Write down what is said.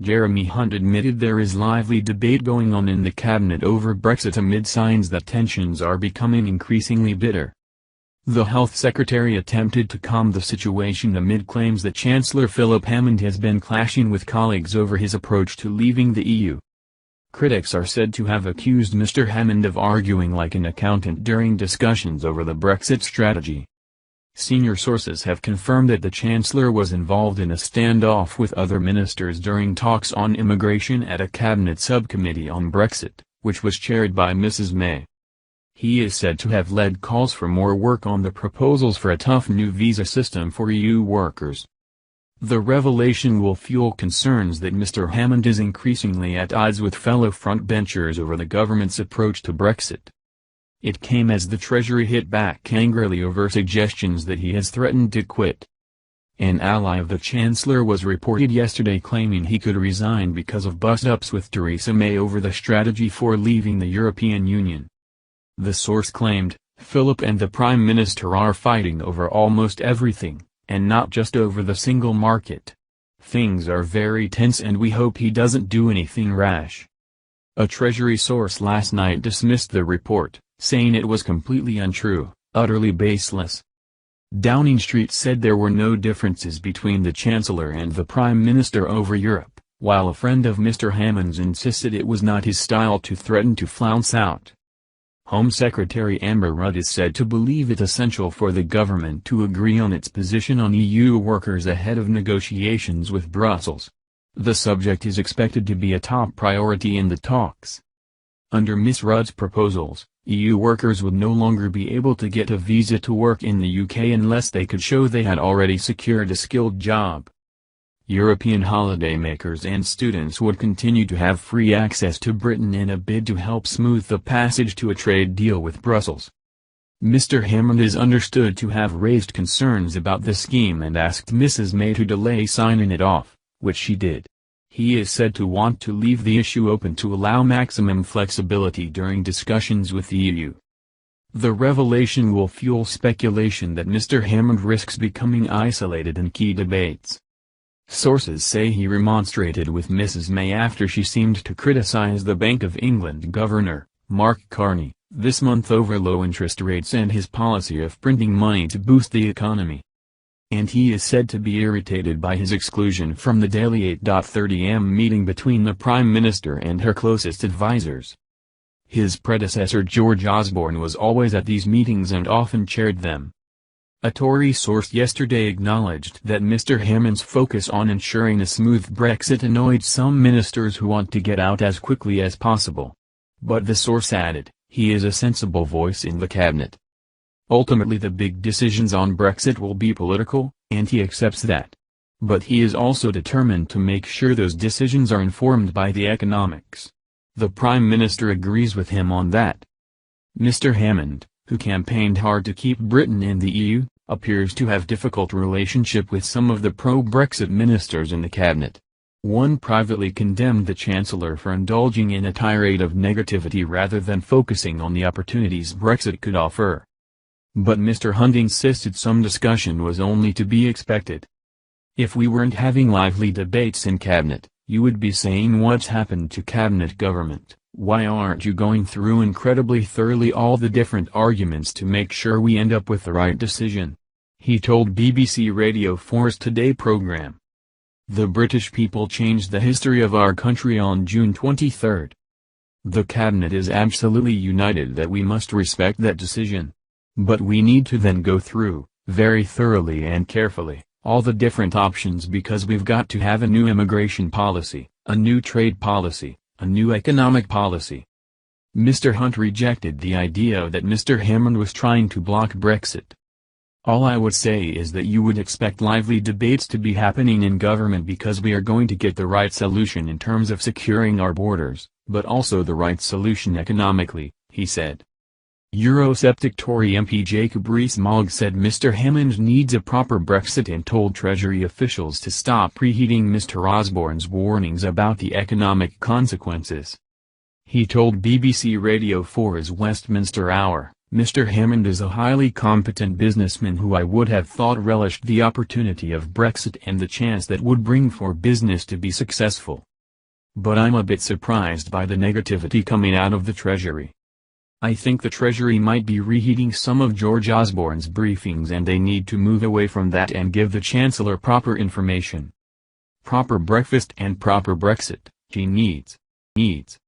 Jeremy Hunt admitted there is lively debate going on in the cabinet over Brexit amid signs that tensions are becoming increasingly bitter. The Health Secretary attempted to calm the situation amid claims that Chancellor Philip Hammond has been clashing with colleagues over his approach to leaving the EU. Critics are said to have accused Mr. Hammond of arguing like an accountant during discussions over the Brexit strategy. Senior sources have confirmed that the Chancellor was involved in a standoff with other ministers during talks on immigration at a cabinet subcommittee on Brexit, which was chaired by Mrs. May. He is said to have led calls for more work on the proposals for a tough new visa system for EU workers. The revelation will fuel concerns that Mr. Hammond is increasingly at odds with fellow frontbenchers over the government's approach to Brexit. It came as the Treasury hit back angrily over suggestions that he has threatened to quit. An ally of the Chancellor was reported yesterday claiming he could resign because of bust-ups with Theresa May over the strategy for leaving the European Union. The source claimed, "Philip and the Prime Minister are fighting over almost everything, and not just over the single market. Things are very tense and we hope he doesn't do anything rash." A Treasury source last night dismissed the report, saying it was completely untrue, utterly baseless. Downing Street said there were no differences between the Chancellor and the Prime Minister over Europe, while a friend of Mr. Hammond's insisted it was not his style to threaten to flounce out. Home Secretary Amber Rudd is said to believe it essential for the government to agree on its position on EU workers ahead of negotiations with Brussels. The subject is expected to be a top priority in the talks. Under Ms. Rudd's proposals, EU workers would no longer be able to get a visa to work in the UK unless they could show they had already secured a skilled job. European holidaymakers and students would continue to have free access to Britain in a bid to help smooth the passage to a trade deal with Brussels. Mr. Hammond is understood to have raised concerns about the scheme and asked Mrs. May to delay signing it off, which she did. He is said to want to leave the issue open to allow maximum flexibility during discussions with the EU. The revelation will fuel speculation that Mr. Hammond risks becoming isolated in key debates. Sources say he remonstrated with Mrs. May after she seemed to criticize the Bank of England Governor, Mark Carney, this month over low interest rates and his policy of printing money to boost the economy. And he is said to be irritated by his exclusion from the daily 8:30 am meeting between the Prime Minister and her closest advisers. His predecessor George Osborne was always at these meetings and often chaired them. A Tory source yesterday acknowledged that Mr. Hammond's focus on ensuring a smooth Brexit annoyed some ministers who want to get out as quickly as possible. But the source added, he is a sensible voice in the cabinet. Ultimately the big decisions on Brexit will be political, and he accepts that. But he is also determined to make sure those decisions are informed by the economics. The Prime Minister agrees with him on that. Mr. Hammond, who campaigned hard to keep Britain in the EU, appears to have difficult relationship with some of the pro-Brexit ministers in the cabinet. One privately condemned the Chancellor for indulging in a tirade of negativity rather than focusing on the opportunities Brexit could offer. But Mr. Hunt insisted some discussion was only to be expected. If we weren't having lively debates in cabinet, you would be saying what's happened to cabinet government, why aren't you going through incredibly thoroughly all the different arguments to make sure we end up with the right decision? He told BBC Radio 4's Today programme. The British people changed the history of our country on June 23. The cabinet is absolutely united that we must respect that decision. But we need to then go through, very thoroughly and carefully, all the different options because we've got to have a new immigration policy, a new trade policy, a new economic policy. Mr. Hunt rejected the idea that Mr. Hammond was trying to block Brexit. All I would say is that you would expect lively debates to be happening in government because we are going to get the right solution in terms of securing our borders, but also the right solution economically, he said. Eurosceptic Tory MP Jacob Rees-Mogg said Mr. Hammond needs a proper Brexit and told Treasury officials to stop reheating Mr. Osborne's warnings about the economic consequences. He told BBC Radio 4's Westminster Hour, Mr. Hammond is a highly competent businessman who I would have thought relished the opportunity of Brexit and the chance that would bring for business to be successful. But I'm a bit surprised by the negativity coming out of the Treasury. I think the Treasury might be reheating some of George Osborne's briefings, and they need to move away from that and give the Chancellor proper information. Proper breakfast and proper Brexit, she needs.